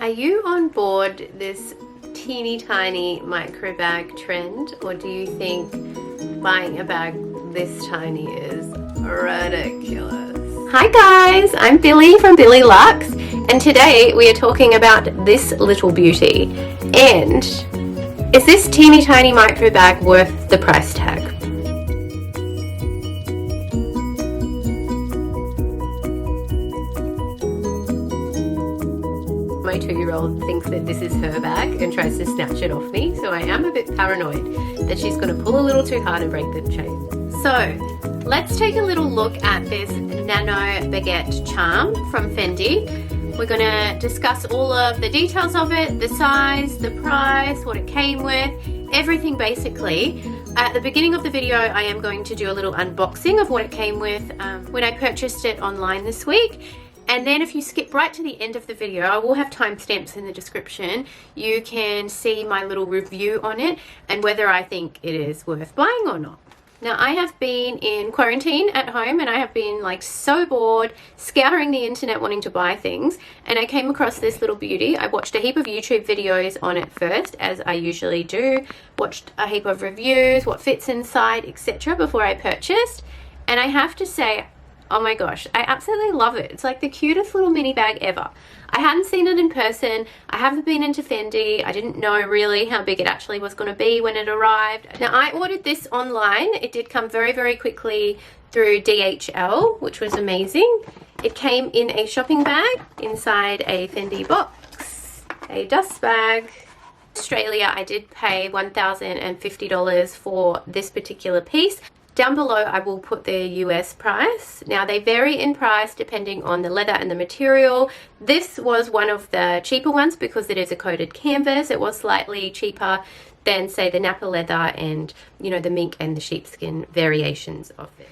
Are you on board this teeny tiny micro bag trend, or do you think buying a bag this tiny is ridiculous? Hi guys, I'm Billy from Billy Lux, and today we are talking about this little beauty. And is this teeny tiny micro bag worth the price tag? My 2-year-old thinks that this is her bag and tries to snatch it off me, so I am a bit paranoid that she's going to pull a little too hard and break the chain. So let's take a little look at this Nano Baguette charm from Fendi. We're going to discuss all of the details of it, the size, the price, what it came with, everything basically. At the beginning of the video, I am going to do a little unboxing of what it came with when I purchased it online this week. And then if you skip right to the end of the video, I will have timestamps in the description. You can see my little review on it and whether I think it is worth buying or not. Now, I have been in quarantine at home and I have been like so bored, scouring the internet wanting to buy things, and I came across this little beauty. I watched a heap of YouTube videos on it first, as I usually do, watched a heap of reviews, what fits inside, etc. before I purchased, and I have to say, oh my gosh, I absolutely love it. It's like the cutest little mini bag ever. I hadn't seen it in person. I haven't been into Fendi. I didn't know really how big it actually was going to be when it arrived. Now, I ordered this online. It did come very, very quickly through DHL, which was amazing. It came in a shopping bag inside a Fendi box, a dust bag. Australia, I did pay $1,050 for this particular piece. Down below, I will put the US price. Now, they vary in price depending on the leather and the material. This was one of the cheaper ones because it is a coated canvas. It was slightly cheaper than, say, the Napa leather and, you know, the mink and the sheepskin variations of it.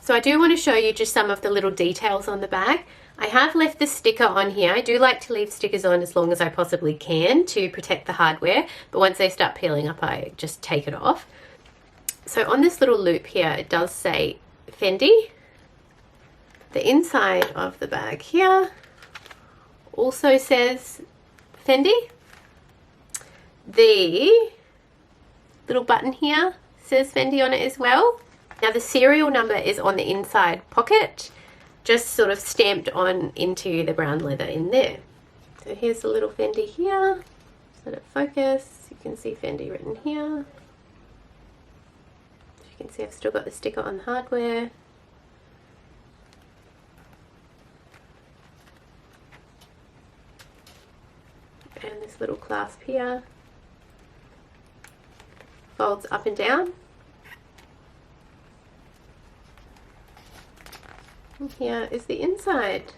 So I do want to show you just some of the little details on the bag. I have left the sticker on here. I do like to leave stickers on as long as I possibly can to protect the hardware, but once they start peeling up, I just take it off. So on this little loop here, it does say Fendi. The inside of the bag here also says Fendi. The little button here says Fendi on it as well. Now the serial number is on the inside pocket, just sort of stamped on into the brown leather in there. So here's the little Fendi here. Just let it focus. You can see Fendi written here. You can see I've still got the sticker on the hardware. And this little clasp here folds up and down. And here is the inside.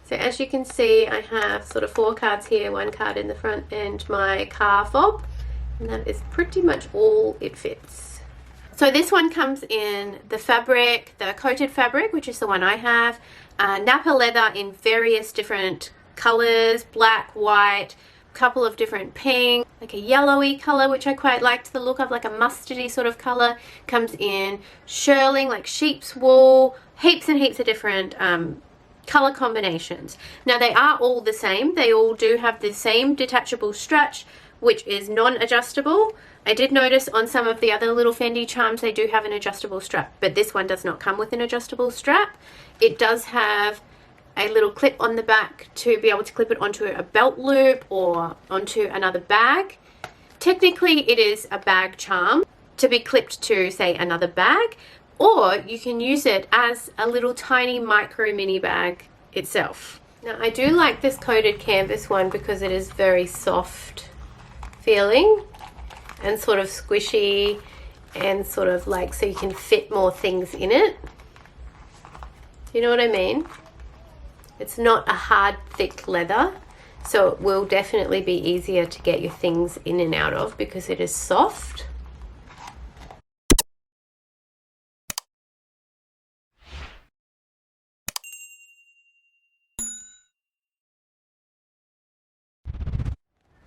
So as you can see, I have sort of 4 cards here, 1 card in the front and my car fob. And that is pretty much all it fits. So this one comes in the fabric, the coated fabric, which is the one I have, Napa leather in various different colors, black, white, a couple of different pink, like a yellowy color, which I quite liked the look of, like a mustardy sort of color. Comes in shearling, like sheep's wool, heaps and heaps of different color combinations. Now they are all the same. They all do have the same detachable stretch, which is non-adjustable. I did notice on some of the other little Fendi charms they do have an adjustable strap, but this one does not come with an adjustable strap. It does have a little clip on the back to be able to clip it onto a belt loop or onto another bag. Technically it is a bag charm to be clipped to, say, another bag, or you can use it as a little tiny micro mini bag itself. Now I do like this coated canvas one because it is very soft feeling and sort of squishy and sort of like so you can fit more things in it. Do you know what I mean? It's not a hard, thick leather, so it will definitely be easier to get your things in and out of because it is soft.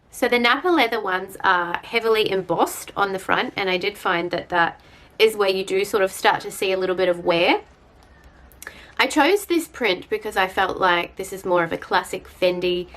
So the Napa leather ones are heavily embossed on the front, and I did find that that is where you do sort of start to see a little bit of wear. I chose this print because I felt like this is more of a classic Fendi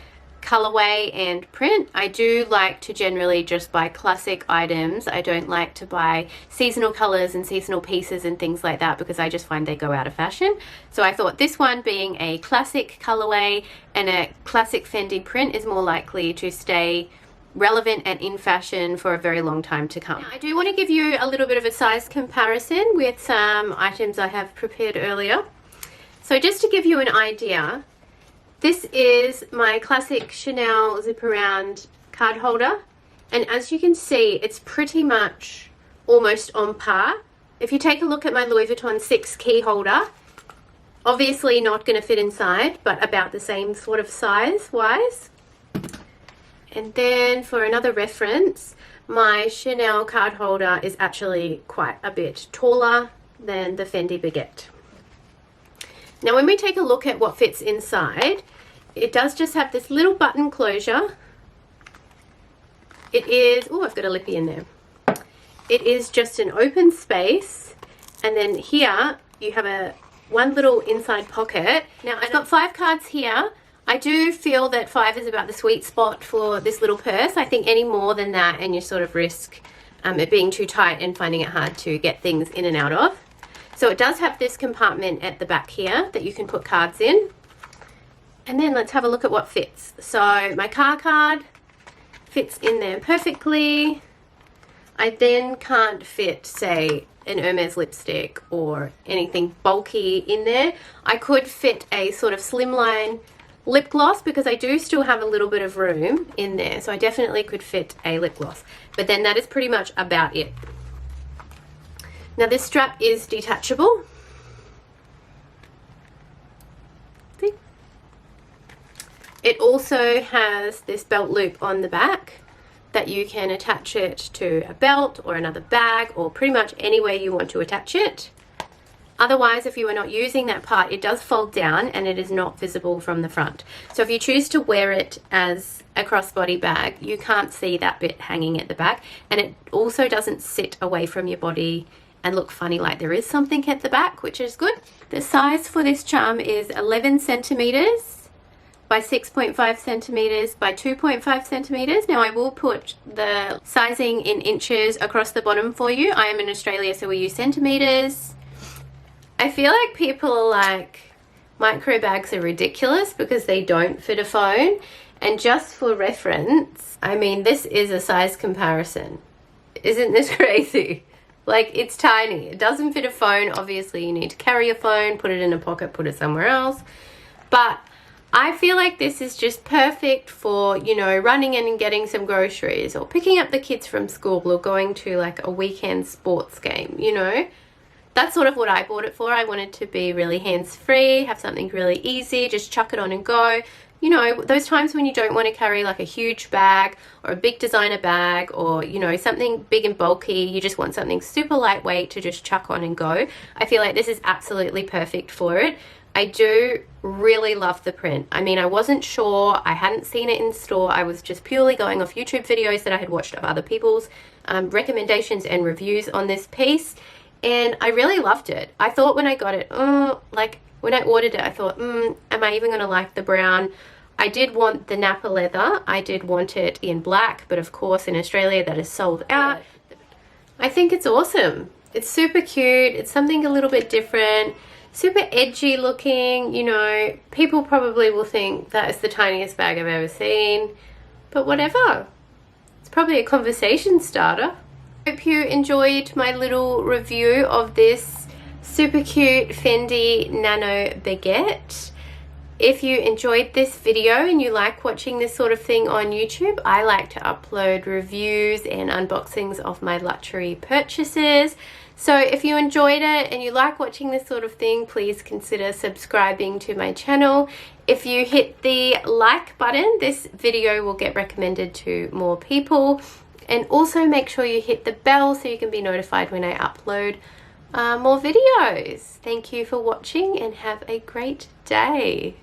colorway and print. I do like to generally just buy classic items. I don't like to buy seasonal colors and seasonal pieces and things like that because I just find they go out of fashion. So I thought this one being a classic colorway and a classic Fendi print is more likely to stay relevant and in fashion for a very long time to come. Now, I do want to give you a little bit of a size comparison with some items I have prepared earlier. So just to give you an idea, this is my classic Chanel zip around card holder, and as you can see, it's pretty much almost on par. If you take a look at my Louis Vuitton 6 key holder, obviously not going to fit inside, but about the same sort of size wise. And then for another reference, my Chanel card holder is actually quite a bit taller than the Fendi Baguette. Now when we take a look at what fits inside, it does just have this little button closure. It is, oh, I've got a lippy in there. It is just an open space, and then here you have one little inside pocket. Now I've got 5 cards here. I do feel that 5 is about the sweet spot for this little purse. I think any more than that and you sort of risk it being too tight and finding it hard to get things in and out of. So it does have this compartment at the back here that you can put cards in. And then let's have a look at what fits. So my car card fits in there perfectly. I then can't fit, say, an Hermes lipstick or anything bulky in there. I could fit a sort of slimline lip gloss because I do still have a little bit of room in there. So I definitely could fit a lip gloss. But then that is pretty much about it. Now this strap is detachable. See? It also has this belt loop on the back that you can attach it to a belt or another bag or pretty much anywhere you want to attach it. Otherwise, if you are not using that part, it does fold down and it is not visible from the front. So if you choose to wear it as a crossbody bag, you can't see that bit hanging at the back, and it also doesn't sit away from your body and look funny like there is something at the back, which is good. The size for this charm is 11 centimeters by 6.5 centimeters by 2.5 centimeters. Now I will put the sizing in inches across the bottom for you. I am in Australia, so we use centimeters. I feel like people are like, micro bags are ridiculous because they don't fit a phone. And just for reference, I mean, this is a size comparison. Isn't this crazy? Like, it's tiny. It doesn't fit a phone. Obviously, you need to carry a phone, put it in a pocket, put it somewhere else. But I feel like this is just perfect for, you know, running in and getting some groceries or picking up the kids from school or going to like a weekend sports game, you know. That's sort of what I bought it for. I wanted to be really hands-free, have something really easy, just chuck it on and go. You know, those times when you don't want to carry like a huge bag or a big designer bag or, you know, something big and bulky, you just want something super lightweight to just chuck on and go. I feel like this is absolutely perfect for it. I do really love the print. I mean, I wasn't sure, I hadn't seen it in store. I was just purely going off YouTube videos that I had watched of other people's recommendations and reviews on this piece. And I really loved it. I thought when I got it, like when I ordered it, I thought, am I even going to like the brown? I did want the Napa leather. I did want it in black, but of course in Australia that is sold out. I think it's awesome. It's super cute. It's something a little bit different, super edgy looking. You know, people probably will think that is the tiniest bag I've ever seen, but whatever. It's probably a conversation starter. Hope you enjoyed my little review of this super cute Fendi Nano Baguette. If you enjoyed this video and you like watching this sort of thing on YouTube, I like to upload reviews and unboxings of my luxury purchases. So if you enjoyed it and you like watching this sort of thing, please consider subscribing to my channel. If you hit the like button, this video will get recommended to more people. And also make sure you hit the bell so you can be notified when I upload more videos. Thank you for watching and have a great day.